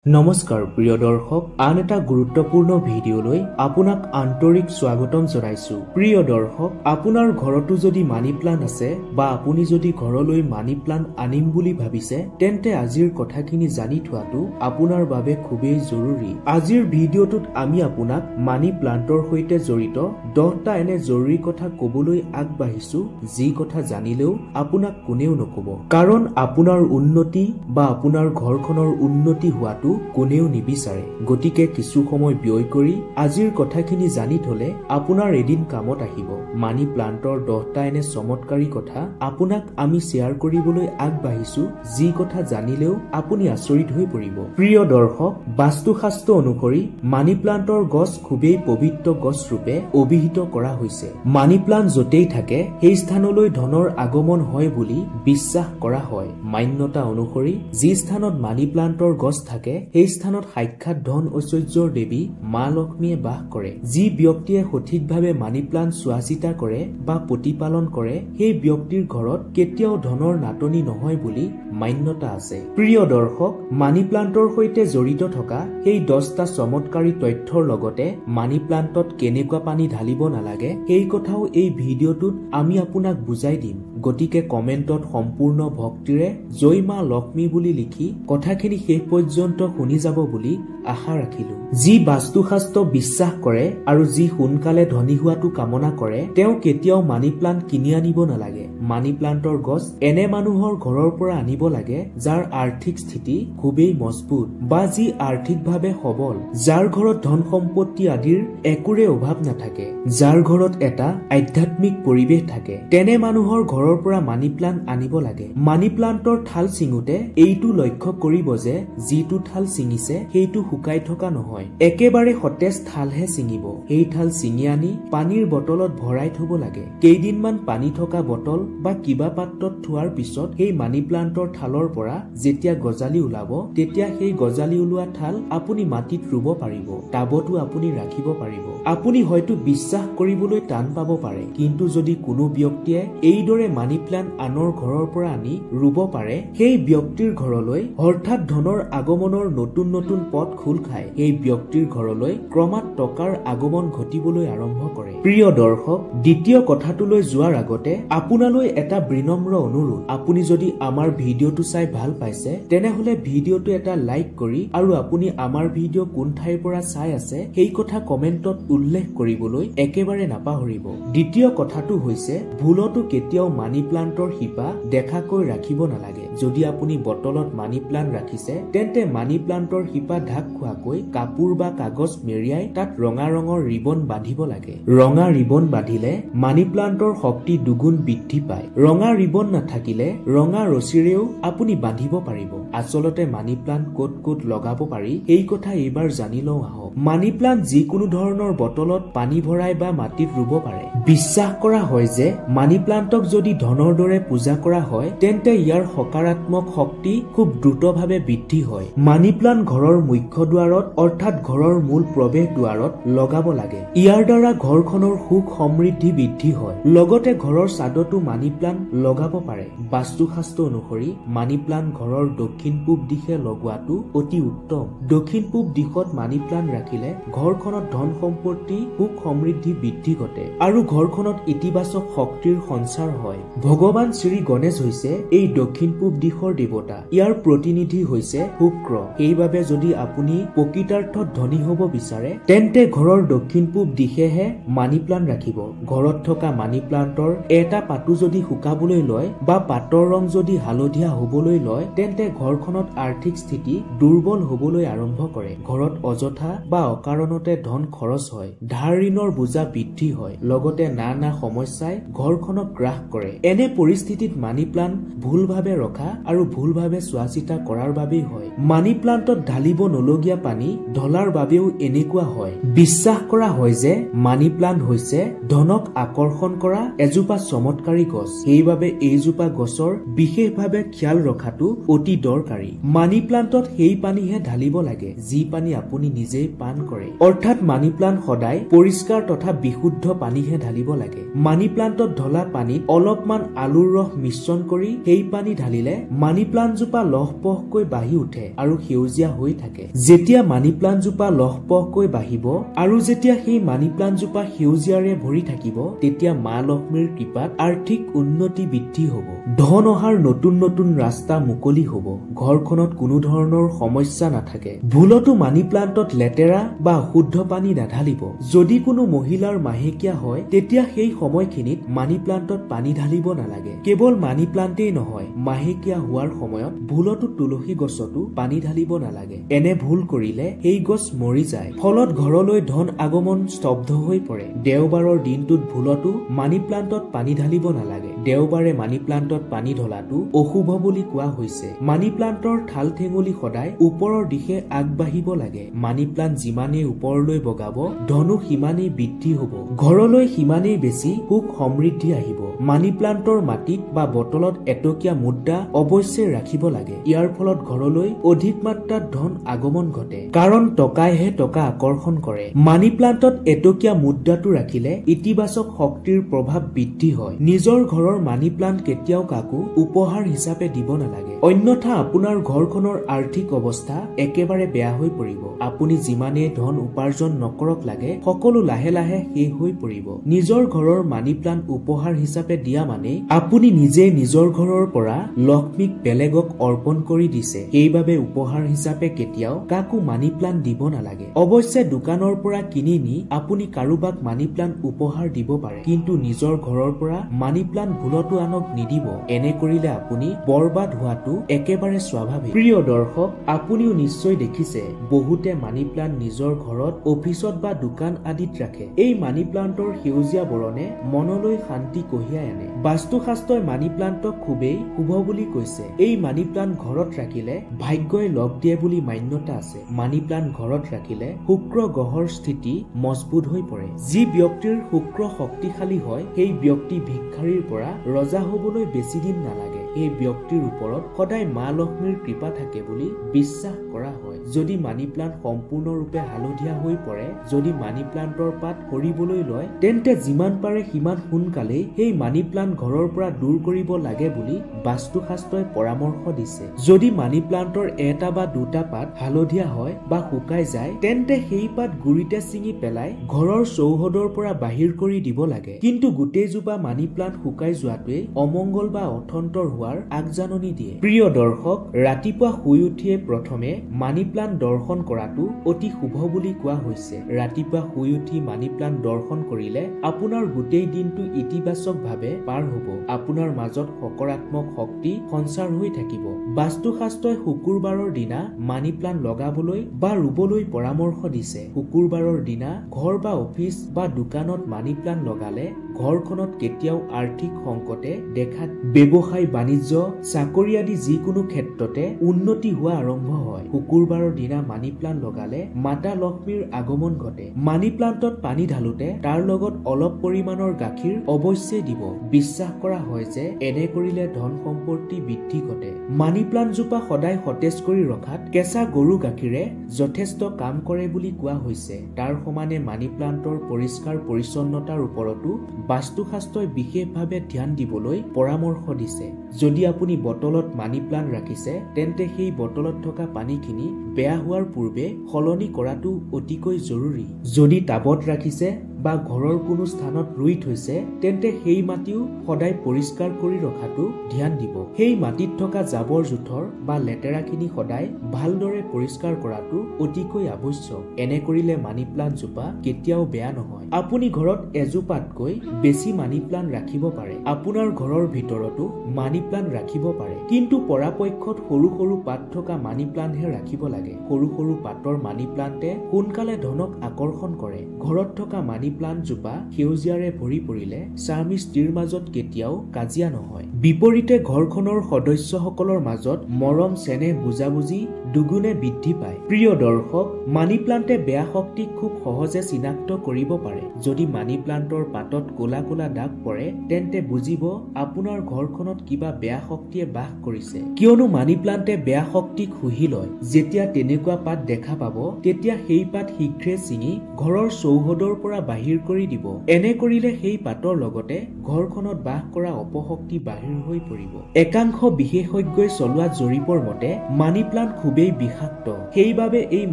নমস্কাৰ প্ৰিয় দৰ্শক আন এটা গুৰুত্বপূৰ্ণ ভিডিঅলৈ আপোনাক আন্তৰিক স্বাগতম জনাইছো। প্ৰিয় দৰ্শক আপোনাৰ ঘৰতো যদি মানি প্লান্ট আছে বা আপুনি যদি ঘৰলৈ মানি প্লান্ট আনিম বুলি ভাবিছে তেন্তে আজিৰ কথাখিনি জানি থোৱাটো আপোনাৰ বাবে খুবেই জৰুৰী। আজিৰ ভিডিঅ'টোত আমি আপোনাক মানি প্লান্টৰ সৈতে জড়িত 10টা এনে জৰুৰী কথা ক'বলৈ আগবাঢ়িছো যি কথা জানিলেও আপোনাক কোনেও নক'ব, কাৰণ আপোনাৰ উন্নতি বা আপোনাৰ ঘৰখনৰ উন্নতি হোৱাটো কোনেও নিবিচাৰে। গতিকে কিছু সময় ব্যয় কৰি আজিৰ কথাখিনি জানি থলে আপোনাৰ এদিন কামত আহিব। মানি প্লান্টৰ 10টা এনে চমৎকাৰী কথা আপোনাক আমি শ্বেয়াৰ কৰিবলৈ আগবাঢ়িছো যি কথা জানিলেও আপুনি আচৰিত হৈ পৰিব। প্ৰিয় দৰ্শক, বাস্তুশাস্ত্ৰ অনুসৰি মানি প্লান্টৰ গছ খুবেই পবিত্ৰ গছ ৰূপে অভিহিত কৰা হৈছে। মানি প্লান্ট য'তেই থাকে সেই স্থানলৈ ধনৰ আগমন হয় বুলি বিশ্বাস কৰা হয়। মান্যতা অনুসৰি যি স্থানত মানি প্লান্টৰ গছ থাকে সেই স্থানত সাক্ষাৎ ধন ঐশ্বৰ্যৰ দেৱী মা লক্ষ্মীয়ে বাস কৰে। যি ব্যক্তিয়ে সঠিকভাৱে মানি প্লান্ট চোৱা চিতা কৰে বা প্ৰতিপালন কৰে সেই ব্যক্তিৰ ঘৰত কেতিয়াও ধনৰ নাটনি নহয় বুলি মান্যতা আছে। প্ৰিয় দৰ্শক, মানি প্লান্টৰ সৈতে জড়িত থকা সেই 10টা চমৎকাৰী তথ্যৰ লগতে মানি প্লান্টত কেনেকুৱা পানী ঢালিব নালাগে সেই কথাও এই ভিডিঅ'টোত আমি আপোনাক বুজাই দিম। গতিকে কমেন্টত সম্পূৰ্ণ ভক্তিৰে জয় মা লক্ষ্মী বুলি লিখি কথাখিনি শেষ পৰ্যন্ত শুনি যাব বুলি আশা ৰাখিলো। যি বাস্তুশাস্ত্ৰ বিশ্বাস কৰে আৰু যি সোনকালে ধনী হোৱাটো কামনা কৰে তেওঁ কেতিয়াও মানি প্লান্ট কিনি আনিব নালাগে। মানি প্লান্টৰ গছ এনে মানুহৰ ঘৰৰ পৰা আনিব লাগে যাৰ আৰ্থিক স্থিতি খুবেই মজবুত বা যি আৰ্থিকভাৱে সবল, যাৰ ঘৰত ধন সম্পত্তি আদিৰ একোৰে অভাৱ নাথাকে, যাৰ ঘৰত এটা আধ্যাত্মিক পৰিৱেশ থাকে, তেনে মানুহৰ ঘৰৰ পৰা মানি প্লান্ট আনিব লাগে। মানি প্লান্টৰ ঠাল ছিঙোতে এইটো লক্ষ্য কৰিব যে যিটো ঠাল ছিঙিছে সেইটো শুকাই থকা নহয়, একেবাৰে সতেজ ঠালহে ছিঙিব। সেই ঠাল ছিঙি আনি পানীৰ বটলত ভৰাই থব লাগে। কেইদিনমান পানী থকা বটল বা কিবা পাত্ৰত থোৱাৰ পিছত সেই মানি প্লান্টৰ ঠালৰ পৰা যেতিয়া গজালি ওলাব তেতিয়া সেই গজালি ওলোৱা ঠাল আপুনি মাটিত ৰুব পাৰিব, টাবতো আপুনি ৰাখিব পাৰিব। আপুনি হয়তো বিশ্বাস কৰিবলৈ টান পাব পাৰে, কিন্তু যদি কোনো ব্যক্তিয়ে এইদৰে মানি প্লান্ট আনৰ ঘৰৰ পৰা আনি ৰুব পাৰে সেই ব্যক্তিৰ ঘৰলৈ হঠাৎ ধনৰ আগমনৰ নতুন নতুন পথ খোল খায়। সেই ব্যক্তিৰ ঘৰলৈ ক্ৰমাৎ টকাৰ আগমন ঘটিবলৈ আৰম্ভ কৰে। প্ৰিয় দৰ্শক, দ্বিতীয় কথাটোলৈ যোৱাৰ আগতে আপোনালৈ এটা বিনম্ৰ অনুৰোধ, আপুনি যদি আমাৰ ভিডিঅ'টো চাই ভাল পাইছে তেনেহলে ভিডিঅ'টো এটা লাইক কৰি আৰু আপুনি আমাৰ ভিডিঅ' কোন ঠাইৰ পৰা চাই আছে সেই কথা কমেন্টত উল্লেখ কৰিবলৈ একেবাৰে নাপাহৰিব। দ্বিতীয় কথাটো হৈছে ভুলতো কেতিয়াও মানি প্লান্টৰ শিপা দেখাকৈ ৰাখিব নালাগে। যদি আপুনি বটলত মানি প্লান্ট ৰাখিছে তেন্তে মানি প্লান্টৰ শিপা ঢাক খোৱাকৈ কাপোৰ বা কাগজ মেৰিয়াই তাত ৰঙা ৰঙৰ ৰিবন বান্ধিব লাগে। ৰঙা ৰিবন বান্ধিলে মানি প্লান্টৰ শক্তি দুগুণ বৃদ্ধি পায়। ৰঙা ৰিবন নাথাকিলে ৰঙা ৰছীৰেও আপুনি বান্ধিব পাৰিব। আচলতে মানি প্লান্ট ক'ত ক'ত লগাব পাৰি এই কথা এইবাৰ জানি লওঁ আহক। মানি প্লান্ট যিকোনো ধৰণৰ বটলত পানী ভৰাই বা মাটিত ৰুব পাৰে। বিশ্বাস কৰা হয় যে মানি প্লান্টক যদি ধনৰ দৰে পূজা কৰা হয় তেন্তে ইয়াৰ সকাৰাত্মক শক্তি খুব দ্ৰুতভাৱে বৃদ্ধি হয়। মানি প্লান্ট ঘৰৰ মুখ্য দুৱাৰত অৰ্থাৎ ঘৰৰ মূল প্ৰৱেশ দুৱাৰত লগাব লাগে। ইয়াৰ দ্বাৰা ঘৰখনৰ সুখ সমৃদ্ধি বৃদ্ধি হয়। লগতে ঘৰৰ ছাদতো মানি প্লান্ট লগাব পাৰে। বাস্তুশাস্ত্ৰ অনুসৰি মানি প্লান্ট ঘৰৰ দক্ষিণ পূব দিশে লগোৱাটো অতি উত্তম। দক্ষিণ পূব দিশত মানি প্লান্ট ৰাখিলে ঘৰখনত ধন সম্পত্তি সুখ সমৃদ্ধি বৃদ্ধি ঘটে আৰু ঘৰখনত ইতিবাচক শক্তিৰ সঞ্চাৰ হয়। ভগৱান শ্ৰী গণেশ হৈছে এই দক্ষিণ পূব দিশৰ দেৱতা। ইয়াৰ প্ৰতিনিধি হৈছে শুক্ৰ। সেইবাবে যদি আপুনি প্ৰকৃতাৰ্থত ধনী হব বিচাৰে তেন্তে ঘৰৰ দক্ষিণ পূব দিশেহে মানি প্লান্ট ৰাখিব। ঘৰত থকা মানি প্লান্টৰ এটা পাতো যদি শুকাবলৈ লয় বা পাতৰ ৰং যদি হালধীয়া হবলৈ লয় তেন্তে ঘৰখনত আৰ্থিক স্থিতি দুৰ্বল হবলৈ আৰম্ভ কৰে। ঘৰত অযথা বা অকাৰণতে ধন খৰচ হয়, ধাৰ ঋণৰ বোজা বৃদ্ধি হয়, লগতে নানা সমস্যাই ঘৰখনক গ্ৰাস কৰে। এনে পৰিস্থিতিত মানি প্লান্ট ভুলভাৱে ৰখা আৰু ভুলভাৱে চোৱা চিতা কৰাৰ বাবেই হয়। মানি প্লান্টত ঢালিব নলগীয়া পানী ঢলাৰ বাবেও এনেকুৱা হয়। বিশ্বাস কৰা হয় যে মানি প্লান্ট হৈছে ধনক আকৰ্ষণ কৰা এজোপা চমৎকাৰী গছ। সেইবাবে এইজোপা গছৰ বিশেষভাৱে খিয়াল ৰখাটো অতি দৰকাৰী। মানি প্লান্টত সেই পানীহে ঢালিব লাগে যি পানী আপুনি নিজেই পান কৰে, অৰ্থাৎ মানি প্লান্ট সদায় পৰিষ্কাৰ তথা বিশুদ্ধ পানীহে ঢালিব লাগে। মানি প্লান্টত ঢলা পানীত অলপমান আলুৰ ৰস মিশ্ৰণ কৰি সেই পানী ঢালিলে কৰিলে মানি প্লাণ্টজোপা লহপহকৈ বাঢ়ি উঠে আৰু সেউজীয়া হৈ থাকে। যেতিয়া মানি প্লাণ্টজোপা লহপহকৈ বাঢ়িব আৰু যেতিয়া সেই মানি প্লাণ্টজোপা সেউজীয়াৰে ভৰি থাকিব, তেতিয়া মা লক্ষ্মীৰ কৃপাত আৰ্থিক উন্নতি বৃদ্ধি হ'ব, ধন অহাৰ নতুন নতুন ৰাস্তা মুকলি হ'ব, ঘৰখনত কোনো ধৰণৰ সমস্যা নাথাকে। ভুলতো মানি প্লাণ্টত লেতেৰা বা অশুদ্ধ পানী নাঢালিব। যদি কোনো মহিলাৰ মাহেকীয়া হয়, তেতিয়া সেই সময়খিনিত মানি প্লাণ্টত পানী ঢালিব নালাগে। কেৱল মানি প্লাণ্টেই নহয়, মাহেকীয়া হোৱাৰ সময়ত ভুলতো তুলসী গছতো পানী ঢালিব নালাগে। এনে ভুল কৰিলে সেই গছ মৰি যায়, ফলত ঘৰলৈ ধন আগমন স্তব্ধ হৈ পৰে। দেওবাৰৰ দিনটোত ভুলতো মানি প্লাণ্টত পানী ঢালিব নালাগে। দেওবাৰে মানি প্লাণ্টত পানী ঢলাটো অশুভ বুলি কোৱা হৈছে। মানি প্লাণ্টৰ ঠাল ঠেঙুলি সদায় ওপৰৰ দিশে আগবাঢ়িব লাগে। মানি প্লাণ্ট যিমানেই ওপৰলৈ বগাব, ধনো সিমানেই বৃদ্ধি হ'ব, ঘৰলৈ সিমানেই বেছি সুখ সমৃদ্ধি আহিব। মানি প্লাণ্টৰ মাটিত বা বটলত এটকীয়া মুদ্ৰা অৱশ্যে ৰাখিব লাগে। ইয়াৰ ফলত ঘৰলৈ অধিক মাত্ৰাত ধন আগমন ঘটে, কাৰণ টকাইহে টকা আকৰ্ষণ কৰে। মানি প্লাণ্টত এটকীয়া মুদ্ৰাটো ৰাখিলে ইতিবাচক শক্তিৰ প্ৰভাৱ বৃদ্ধি হয়। নিজৰ ঘৰৰ মানি প্লাণ্ট কেতিয়াও কাকো উপহাৰ হিচাপে দিব নালাগে, অন্যথা আপোনাৰ ঘৰখনৰ আৰ্থিক অৱস্থা একেবাৰে বেয়া হৈ পৰিব। আপুনি যিমানেই ধন উপাৰ্জন নকৰক লাগে, সকলো লাহে লাহে শেষ হৈ পৰিব। নিজৰ ঘৰৰ মানি প্লাণ্ট উপহাৰ হিচাপে দিয়া মানে আপুনি নিজে নিজৰ ঘৰৰ পৰা লক্ষ্মীক বেলেগক অৰ্পণ কৰি দিছে। সেইবাবে উপহাৰ হিচাপে কেতিয়াও কাকো মানি প্লাণ্ট দিব নালাগে। অৱশ্যে দোকানৰ পৰা কিনি নি আপুনি কাৰোবাক মানি প্লাণ্ট উপহাৰ দিব পাৰে, কিন্তু নিজৰ ঘৰৰ পৰা মানি প্লাণ্ট ভুলতো আনক নিদিব। এনে কৰিলে আপুনি বৰবাদ হোৱাটো একেবাৰে স্বাভাৱিক। প্ৰিয় দৰ্শক, আপুনিও নিশ্চয় দেখিছে বহুতে মানি প্লাণ্ট নিজৰ ঘৰত, অফিচত বা দোকান আদিত ৰাখে। এই মানি প্লাণ্টৰ সেউজীয়া বৰণে মনলৈ শান্তি কঢ়িয়াই আনে। বাস্তুশাস্ত্ৰই মানি প্লাণ্টক খুবেই শুভ বুলি কৈছে। এই মানি প্লাণ্ট ঘৰত ৰাখিলে ভাগ্যই লগ দিয়ে বুলি মান্যতা আছে। মানি প্লাণ্ট ঘৰত ৰাখিলে শুক্ৰ গ্ৰহৰ স্থিতি মজবুত হৈ পৰে। যি ব্যক্তিৰ শুক্ৰ শক্তিশালী হয়, সেই ব্যক্তি ভিক্ষাৰীৰ পৰা ৰজা হবলৈ বেছি দিন নালাগে। এই ব্যক্তিৰ ওপৰত সদায় মা লক্ষ্মীৰ কৃপা থাকে বুলি বিশ্বাস কৰা হয়। যদি মানি প্লাণ্ট সম্পূৰ্ণৰূপে হালধীয়া হৈ পৰে, যদি মানি প্লাণ্টৰ পাত সৰিবলৈ লয়, তেন্তে যিমান পাৰে সিমান সোনকালেই সেই মানি প্লাণ্ট ঘৰৰ পৰা দূৰ কৰিব লাগে বুলি বাস্তুশাস্ত্ৰই পৰামৰ্শ দিছে। যদি মানি প্লাণ্টৰ এটা বা দুটা পাত হালধীয়া হয় বা শুকাই যায়, তেন্তে সেই পাত গুৰিতে ছিঙি পেলাই ঘৰৰ চৌহদৰ পৰা বাহিৰ কৰি দিব লাগে। কিন্তু গোটেইজোপা মানি প্লাণ্ট শুকাই যোৱাটোৱে অমংগল বা অথন্তৰ হোৱাৰ আগজাননী দিয়ে। প্ৰিয় দৰ্শক, ৰাতিপুৱা শুই উঠিয়ে প্ৰথমে মানি প্লাণ্ট দৰ্শন কৰাটো অতি শুভ বুলি কোৱা হৈছে। ৰাতিপুৱা শুই উঠি মানি প্লাণ্ট দৰ্শন কৰিলে আপোনাৰ গোটেই দিনটো ইতিবাচক ভাৱে পাৰ হ'ব। আপোনাৰ মাজত সকাৰাত্মক শক্তি সঞ্চাৰ হৈ থাকিব। বাস্তুশাস্ত্ৰই শুকুৰবাৰৰ দিনা মানি প্লাণ্ট লগাবলৈ বা ৰুবলৈ পৰামৰ্শ দিছে। শুকুৰবাৰৰ দিনা ঘৰ বা অফিচ বা দোকানত মানি প্লাণ্ট লগালে ঘৰখনত কেতিয়াও আৰ্থিক সংকটে দেখা ব্যৱসায় বাণিজ্য চাকৰি আদি যিকোনো ক্ষেত্ৰতে উন্নতি হোৱা আৰম্ভ হয়। শুকুৰবাৰৰ দিনা মানি প্লাণ্ট লগালে মাতা লক্ষ্মীৰ আগমন ঘটে। মানি প্লাণ্টত পানী ঢালোতে তাৰ লগত অলপ পৰিমাণৰ গাখীৰ অৱশ্যেই দিব। বিশ্বাস কৰা হয় যে এনে কৰিলে ধন সম্পত্তি বৃদ্ধি ঘটে। মানি প্লাণ্টজোপা সদায় সতেজ কৰি ৰখাত কেঁচা গৰু গাখীৰে যথেষ্ট কাম কৰে বুলি কোৱা হৈছে। তাৰ সমানে মানি প্লাণ্টৰ পৰিষ্কাৰ পৰিচ্ছন্নতাৰ ওপৰতো বাস্তুশাস্ত্ৰই বিশেষভাৱে ধ্যান দিবলৈ পৰামৰ্শ দিছে। যদি আপুনি বটলত মানি প্লাণ্ট ৰাখিছে, তেন্তে সেই বটলত থকা পানীখিনি বেয়া হোৱাৰ পূৰ্বে সলনি কৰাটো অতিকৈ জৰুৰী। যদি টাবত ৰাখিছে বা ঘৰৰ কোনো স্থানত ৰুই থৈছে, তেন্তে সেই মাটিও সদায় পৰিষ্কাৰ কৰি ৰখাটো ধ্যান দিব। সেই মাটিত থকা জাবৰ জোথৰ বা লেতেৰাখিনি সদায় ভালদৰে পৰিষ্কাৰ কৰাটো অতিকৈ আৱশ্যক। এনে কৰিলে মানি প্লাণ্টজোপা কেতিয়াও বেয়া নহয়। আপুনি ঘৰত এজোপাতকৈ বেছি মানি প্লাণ্ট ৰাখিব পাৰে। আপোনাৰ ঘৰৰ ভিতৰতো মানি প্লাণ্ট ৰাখিব পাৰে, কিন্তু পৰাপক্ষত সৰু সৰু পাত থকা মানি প্লাণ্টহে ৰাখিব লাগে। সৰু সৰু পাতৰ মানি প্লাণ্টে সোনকালে ধনক আকৰ্ষণ কৰে। ঘৰত থকা মানি প্লাণ্টজোপা সেউজীয়াৰে ভৰি পৰিলে স্বামী স্ত্ৰীৰ মাজত কেতিয়াও কাজিয়া নহয়। বিপৰীতে ঘৰখনৰ সদস্যসকলৰ মাজত মৰম চেনেহ বুজাবুজি দুগুণে বৃদ্ধি পায়। প্ৰিয় দৰ্শক, মানি প্লান্টে বেয়া শক্তিক খুব সহজে চিনাক্ত কৰিব পাৰে। যদি মানি প্লান্টৰ পাতত ক'লা ক'লা দাগ পৰে তেন্তে বুজিব আপোনাৰ ঘৰখনত কিবা বেয়া শক্তিয়ে বাস কৰিছে। কিয়নো মানি প্লান্টে বেয়া শক্তিক শুহি লয়। যেতিয়া তেনেকুৱা পাত দেখা পাব তেতিয়া সেই পাত শীঘ্ৰে ছিঙি ঘৰৰ চৌহদৰ পৰা বাহিৰ কৰি দিব। এনে কৰিলে সেই পাতৰ লগতে ঘৰখনত বাস কৰা অপশক্তি বাহিৰ হৈ পৰিব। একাংশ বিশেষজ্ঞই চলোৱা জৰীপৰ মতে মানি প্লান্ট খুবেই বিষাক্ত। সেইবাবে এই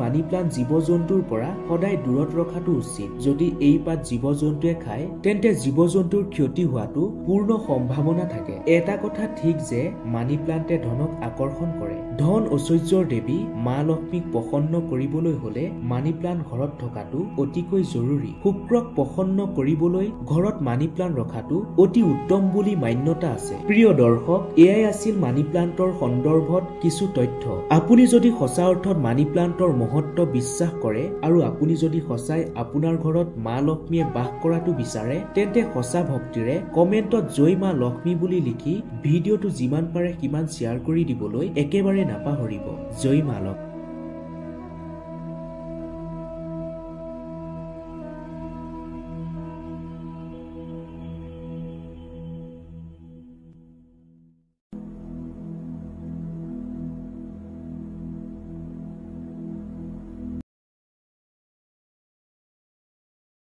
মানি প্লান্ট জীৱ-জন্তুৰ পৰা সদায় দূৰত ৰখাটো উচিত। যদি এই পাত জীৱ-জন্তুৱে খায় তেন্তে জীৱ-জন্তুৰ ক্ষতি হোৱাটো পূৰ্ণ সম্ভাৱনা থাকে। এটা কথা ঠিক যে মানি প্লান্টে ধনক আকৰ্ষণ কৰে। ধন ঐশ্বৰ্যৰ দেৱী মা লক্ষ্মীক প্ৰসন্ন কৰিবলৈ হলে মানি প্লান্ট ঘৰত থকাটো অতিকৈ জৰুৰী। শুক্ৰক প্ৰসন্ন কৰিবলৈ ঘৰত মানি প্লান্ট ৰখাটো অতি উত্তম বুলি মান্যতা আছে। প্ৰিয় দৰ্শক, এয়াই আছিল মানি প্লান্টৰ সন্দৰ্ভত কিছু তথ্য। আপুনি যদি সঁচা অৰ্থত মানি প্লান্টৰ মহত্ব বিশ্বাস কৰে আৰু আপুনি যদি সঁচাই আপোনাৰ ঘৰত মা লক্ষ্মীয়ে বাস কৰাটো বিচাৰে তেন্তে সঁচা ভক্তিৰে কমেন্টত জয় মা লক্ষ্মী বুলি লিখি ভিডিঅ'টো যিমান পাৰে সিমান শ্বেয়াৰ কৰি দিবলৈ একেবাৰে নাপাহৰিব। জয় মা লক্ষ্মী।